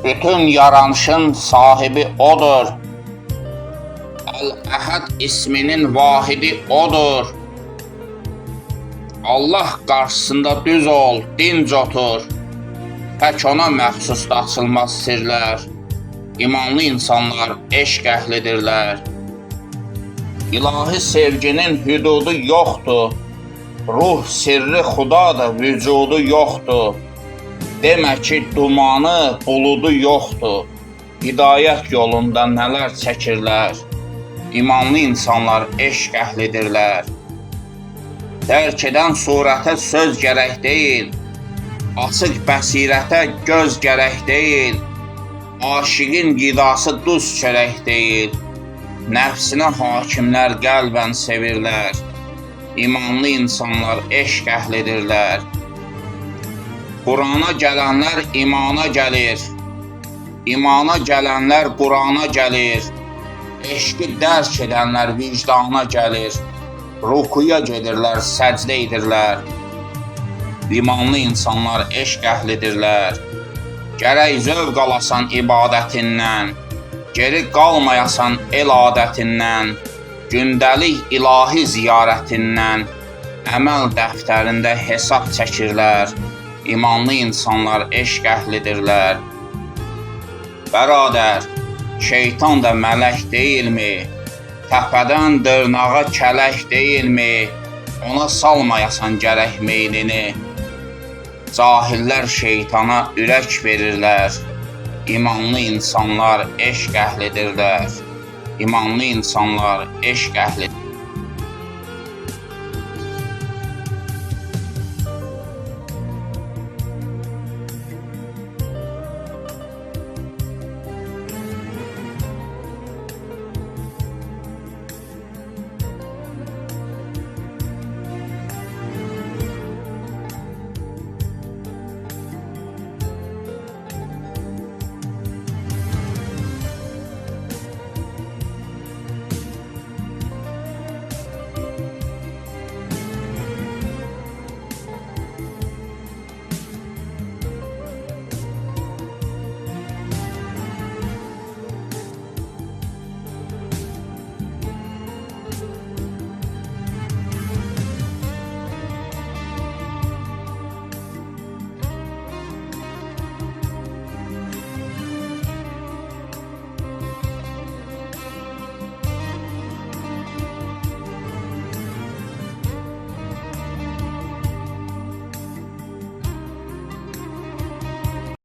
Bütün yaranışın sahibi odur. El-Əhəd isminin vahidi odur. Allah qarşısında düz ol, dinc otur. Tək ona məxsus açılmaz sirlər. İmanlı insanlar eşq əhlidirlər. İlahi sevginin hüdudu yoxdur. Ruh sirri xudadır, vücudu yoxdur. Demək ki, dumanı, buludu yoxdur. Hidayət yolunda nələr çəkirlər. İmanlı insanlar eşq əhlidirlər. Dərk edən surətə söz gərək deyil. Açıq bəsirətə göz gərək deyil. Aşiqin qidası duz çörək deyil. Nəfsinə hakimlər qəlbən sevirlər. İmanlı insanlar eşq əhlidirlər. Qurana gələnlər imana gəlir. İmana gələnlər Qurana gəlir. Eşqi dərk edənlər vicdana gəlir. Rukuya gedirlər, səcdə edirlər. İmanlı insanlar eşq əhlidirlər. Gərək zövq alasan ibadətindən, geri qalmayasan el adətindən, gündəlik ilahi ziyarətindən, əməl dəftərində hesab çəkirlər. İmanlı insanlar eşq əhlidirlər. Bəradər, şeytan da mələk deyilmi? Təpədən dırnağa kələk deyilmi? Ona salmayasan gərək meylini. Cahillər şeytana ürək verirlər. İmanlı insanlar eşq əhlidirlər. İmanlı insanlar eşq əhlidirlər.